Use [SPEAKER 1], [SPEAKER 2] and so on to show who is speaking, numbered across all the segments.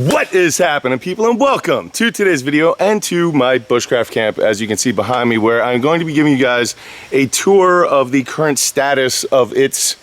[SPEAKER 1] What is happening, people, and welcome to today's video and to my bushcraft camp, as you can see behind me, where I'm going to be giving you guys a tour of the current status of its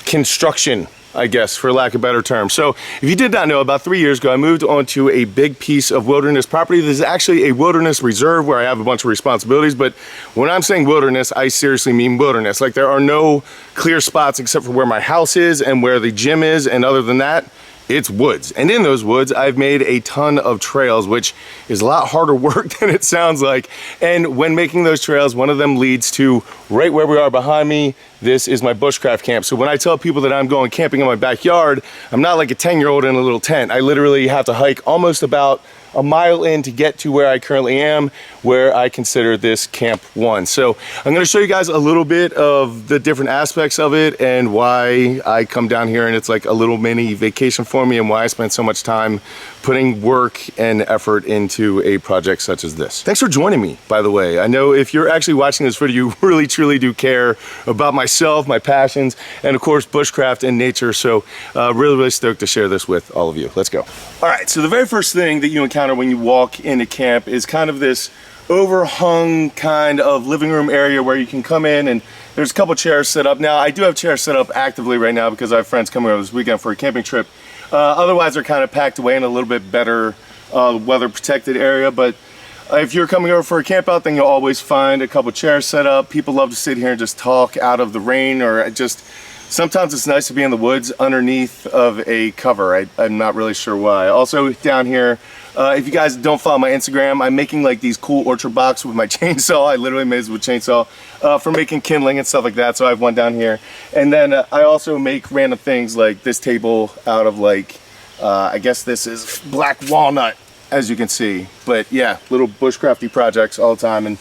[SPEAKER 1] construction, I guess, for lack of a better term. So if you did not know, about 3 years ago I moved onto a big piece of wilderness property. This is actually a wilderness reserve where I have a bunch of responsibilities, but when I'm saying wilderness, I seriously mean wilderness. Like, there are no clear spots except for where my house is and where the gym is, and other than that, it's woods. And in those woods, I've made a ton of trails, which is a lot harder work than it sounds like. And when making those trails, one of them leads to right where we are behind me. This is my bushcraft camp. So when I tell people that I'm going camping in my backyard, I'm not like a 10-year-old in a little tent. I literally have to hike almost about a mile in to get to where I currently am, where I consider this Camp 1. So I'm going to show you guys a little bit of the different aspects of it and why I come down here and it's like a little mini vacation for me, and why I spend so much time putting work and effort into a project such as this. Thanks for joining me, by the way. I know if you're actually watching this video, you really truly do care about myself, my passions, and of course bushcraft and nature. So really stoked to share this with all of you. Let's go. All right, so the very first thing that you encounter when you walk into camp is kind of this overhung kind of living room area where you can come in, and there's a couple chairs set up. Now, I do have chairs set up actively right now because I have friends coming over this weekend for a camping trip. Otherwise, they're kind of packed away in a little bit better weather protected area. But if you're coming over for a camp out, then you'll always find a couple chairs set up. People love to sit here and just talk out of the rain, or just sometimes it's nice to be in the woods underneath of a cover. I'm not really sure why. Also down here, if you guys don't follow my Instagram, I'm making like these cool orchard box with my chainsaw. I literally made this with chainsaw for making kindling and stuff like that. So I have one down here. And then I also make random things like this table out of like, I guess this is black walnut, as you can see. But yeah, little bushcrafty projects all the time. And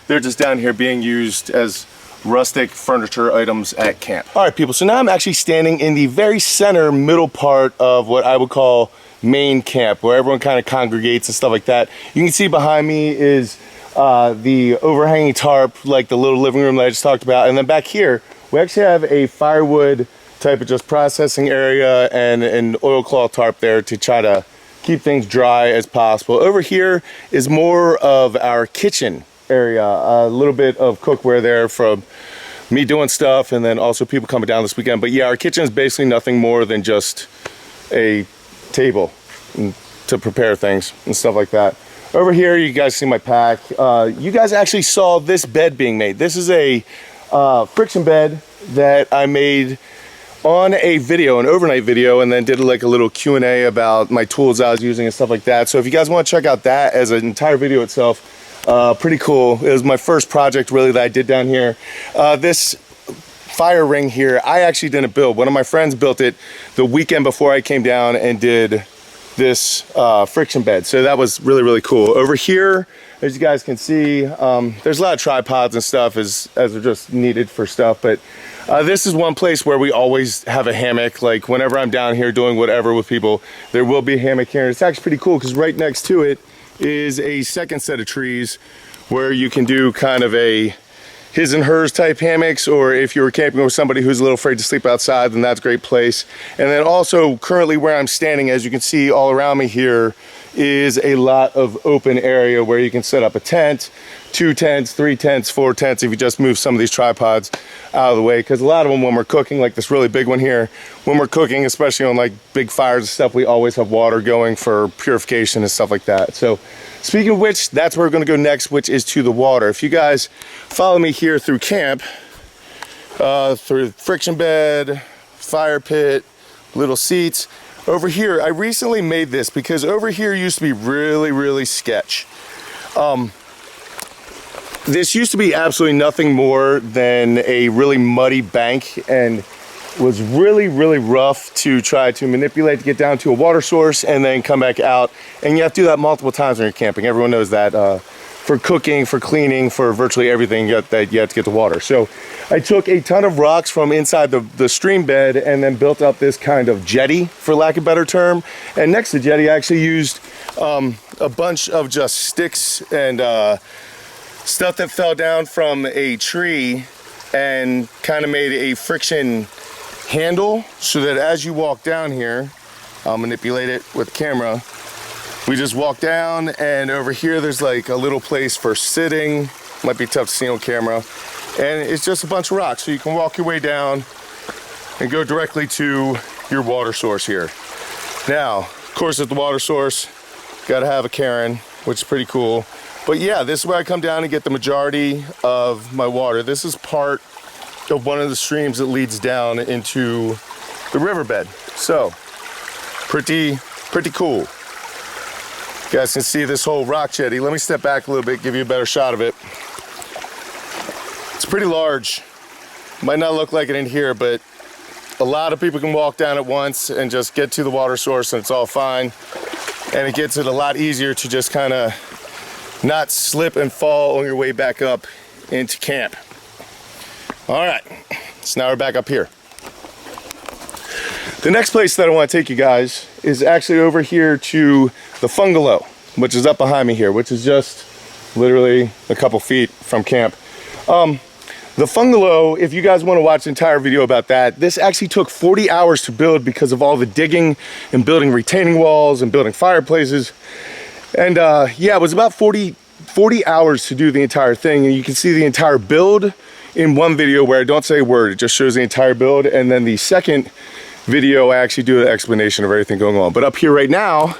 [SPEAKER 1] they're just down here being used as rustic furniture items at camp. All right, people, so now I'm actually standing in the very center middle part of what I would call main camp, where everyone kind of congregates and stuff like that. You can see behind me is the overhanging tarp, like the little living room that I just talked about. And then back here, we actually have a firewood type of just processing area and an oilcloth tarp there to try to keep things dry as possible. Over here is more of our kitchen area, a little bit of cookware there from me doing stuff, and then also people coming down this weekend. But yeah, our kitchen is basically nothing more than just a table to prepare things and stuff like that. Over here, you guys see my pack. You guys actually saw this bed being made. This is a friction bed that I made on a video, an overnight video, and then did like a little Q&A about my tools I was using and stuff like that. So if you guys want to check out that as an entire video itself, pretty cool. It was my first project really that I did down here. This fire ring here, I actually didn't build. One of my friends built it the weekend before I came down and did this friction bed. So that was really cool. Over here, as you guys can see, there's a lot of tripods and stuff as are just needed for stuff. But this is one place where we always have a hammock. Like whenever I'm down here doing whatever with people, there will be a hammock here. And it's actually pretty cool because right next to it is a second set of trees where you can do kind of a his and hers type hammocks, or if you're camping with somebody who's a little afraid to sleep outside, then that's a great place. And then also currently where I'm standing, as you can see all around me here, is a lot of open area where you can set up a tent, 2 tents, 3 tents, 4 tents, if you just move some of these tripods out of the way. Because a lot of them, when we're cooking, like this really big one here, when we're cooking, especially on like big fires and stuff, we always have water going for purification and stuff like that. So speaking of which, that's where we're going to go next, which is to the water. If you guys follow me here through camp, through friction bed, fire pit, little seats. Over here, I recently made this because over here used to be really sketch. This used to be absolutely nothing more than a really muddy bank, and was really rough to try to manipulate to get down to a water source and then come back out. And you have to do that multiple times when you're camping. Everyone knows that. For cooking, for cleaning, for virtually everything, you have to get the water. So I took a ton of rocks from inside the stream bed and then built up this kind of jetty, for lack of a better term. And next to the jetty, I actually used a bunch of just sticks and stuff that fell down from a tree, and kind of made a friction handle so that as you walk down here, I'll manipulate it with the camera. We just walk down, and over here there's like a little place for sitting. Might be tough to see on camera. And it's just a bunch of rocks, so you can walk your way down and go directly to your water source here. Now, of course, at the water source, gotta have a cairn, which is pretty cool. But yeah, this is where I come down and get the majority of my water. This is part of one of the streams that leads down into the riverbed. So, pretty cool. You guys can see this whole rock jetty. Let me step back a little bit, give you a better shot of it. It's pretty large. Might not look like it in here, but a lot of people can walk down at once and just get to the water source and it's all fine. And it gets it a lot easier to just kind of not slip and fall on your way back up into camp. All right, so now we're back up here. The next place that I want to take you guys is actually over here to the Bungalow, which is up behind me here, which is just literally a couple feet from camp. The Bungalow, if you guys want to watch the entire video about that, this actually took 40 hours to build because of all the digging and building retaining walls and building fireplaces. And yeah, it was about 40 hours to do the entire thing. And you can see the entire build in one video where I don't say a word. It just shows the entire build. And then the second video, I actually do an explanation of everything going on. But up here right now,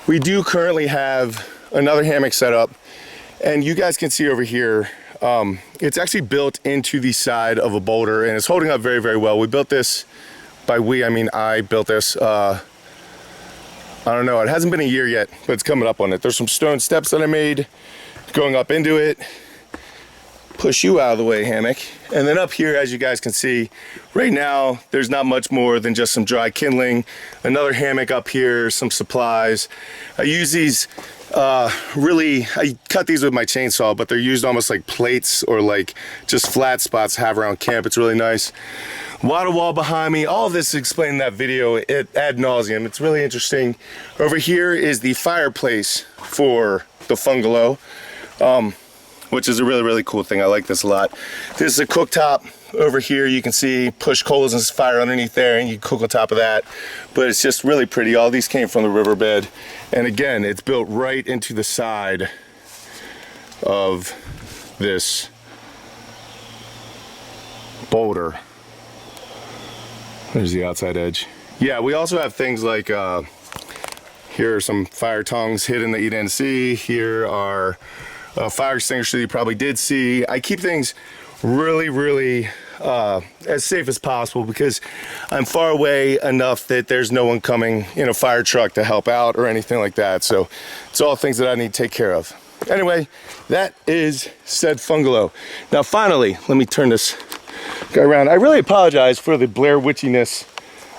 [SPEAKER 1] we do currently have another hammock set up. And you guys can see over here, it's actually built into the side of a boulder and it's holding up very, very well. We built this, by we, I mean I built this, I don't know, it hasn't been a year yet, but it's coming up on it. There's some stone steps that I made going up into it. Push you out of the way, hammock. And then up here, as you guys can see, right now, there's not much more than just some dry kindling. Another hammock up here, some supplies. I use these I cut these with my chainsaw, but they're used almost like plates or like just flat spots to have around camp. It's really nice. Water wall behind me. All of this is explained in that video ad nauseum. It's really interesting. Over here is the fireplace for the Bungalow, which is a really, really cool thing. I like this a lot. This is a cooktop. Over here you can see push coals and fire underneath there and you cook on top of that. But it's just really pretty. All these came from the riverbed. And again, it's built right into the side of this boulder. There's the outside edge. Yeah, we also have things like, here are some fire tongs hidden that you didn't see. Here are fire extinguishers that you probably did see. I keep things really as safe as possible because I'm far away enough that there's no one coming in a fire truck to help out or anything like that. So it's all things that I need to take care of. Anyway, that is said Bungalow. Now finally, let me turn this guy around. I really apologize for the Blair Witchiness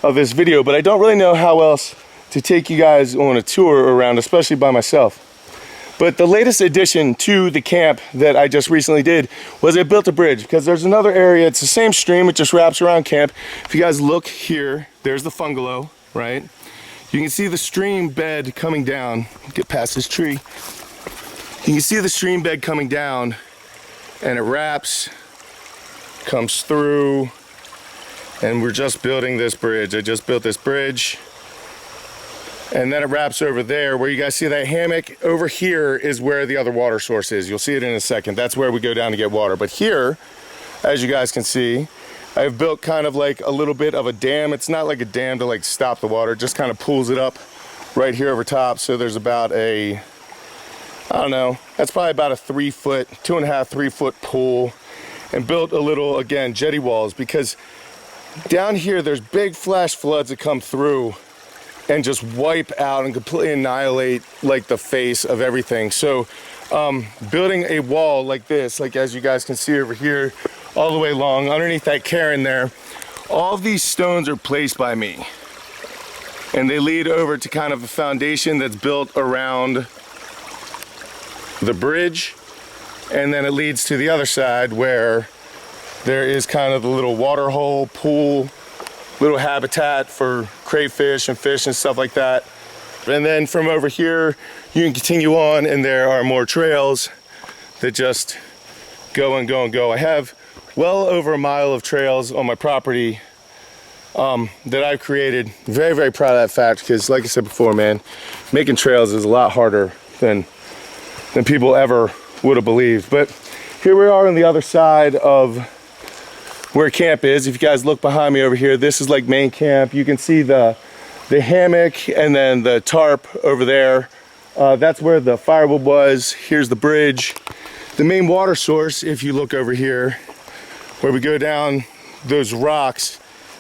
[SPEAKER 1] of this video, but I don't really know how else to take you guys on a tour around, especially by myself. But the latest addition to the camp that I just recently did was I built a bridge because there's another area. It's the same stream. It just wraps around camp. If you guys look here, there's the Bungalow, right? You can see the stream bed coming down. Get past this tree. You can see the stream bed coming down and it wraps, comes through, and we're just building this bridge. I just built this bridge. And then it wraps over there where you guys see that hammock. Over here is where the other water source is. You'll see it in a second. That's where we go down to get water. But here, as you guys can see, I've built kind of like a little bit of a dam. It's not like a dam to like stop the water. It just kind of pulls it up right here over top. So there's about a, I don't know, that's probably about a 3 foot, 2.5, 3 foot pool. And built a little, again, jetty walls because down here there's big flash floods that come through and just wipe out and completely annihilate like the face of everything. So building a wall like this, like as you guys can see over here, all the way along underneath that cairn there, all of these stones are placed by me. And they lead over to kind of a foundation that's built around the bridge. And then it leads to the other side where there is kind of the little water hole, pool, little habitat for crayfish and fish and stuff like that. And then from over here, you can continue on and there are more trails that just go and go and go. I have well over a mile of trails on my property that I've created. Very, very proud of that fact, because like I said before, man, making trails is a lot harder than people ever would have believed. But here we are on the other side of where camp is. If you guys look behind me over here, this is like main camp. You can see the hammock and then the tarp over there. That's where the firewood was. Here's the bridge. The main water source, if you look over here, where we go down those rocks,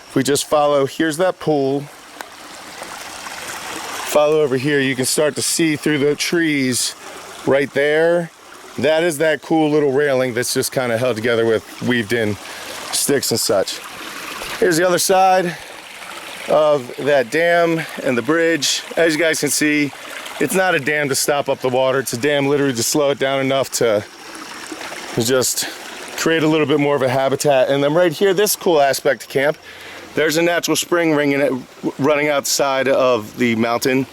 [SPEAKER 1] if we just follow, here's that pool. Follow over here, you can start to see through the trees right there. That is that cool little railing that's just kind of held together with weaved in sticks and such. Here's the other side of that dam and the bridge. As you guys can see, it's not a dam to stop up the water. It's a dam literally to slow it down enough to just create a little bit more of a habitat. And then right here, this cool aspect of camp, there's a natural spring running outside of the mountain.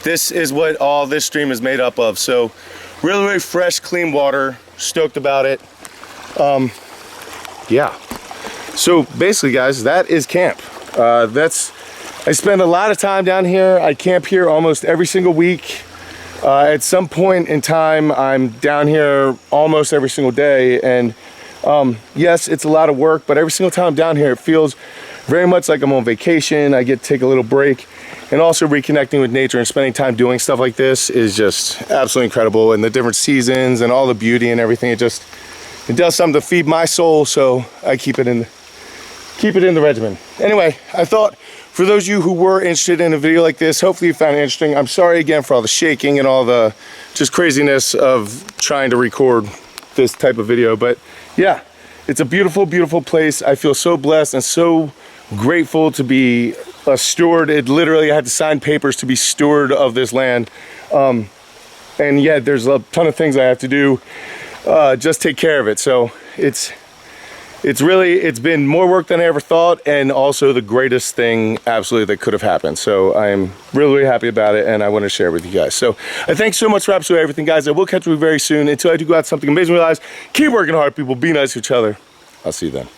[SPEAKER 1] This is what all this stream is made up of. So really, really fresh, clean water. Stoked about it. Yeah. So basically, guys, that is camp. I spend a lot of time down here. I camp here almost every single week. At some point in time, I'm down here almost every single day. And yes, it's a lot of work, but every single time I'm down here, it feels very much like I'm on vacation. I get to take a little break, and also reconnecting with nature and spending time doing stuff like this is just absolutely incredible. And the different seasons and all the beauty and everything, it does something to feed my soul. So I keep it in the regimen. Anyway, I thought for those of you who were interested in a video like this, hopefully you found it interesting. I'm sorry again for all the shaking and all the just craziness of trying to record this type of video, but yeah, it's a beautiful, beautiful place. I feel so blessed and so grateful to be a steward. It literally, I had to sign papers to be steward of this land. And yeah, there's a ton of things I have to do, just take care of it. So it's been more work than I ever thought, and also the greatest thing absolutely that could have happened. So I'm really, really happy about it, and I want to share it with you guys. So I thank you so much for absolutely everything, guys. I will catch you very soon. Until I do go out something amazing in your lives, keep working hard, people. Be nice to each other. I'll see you then.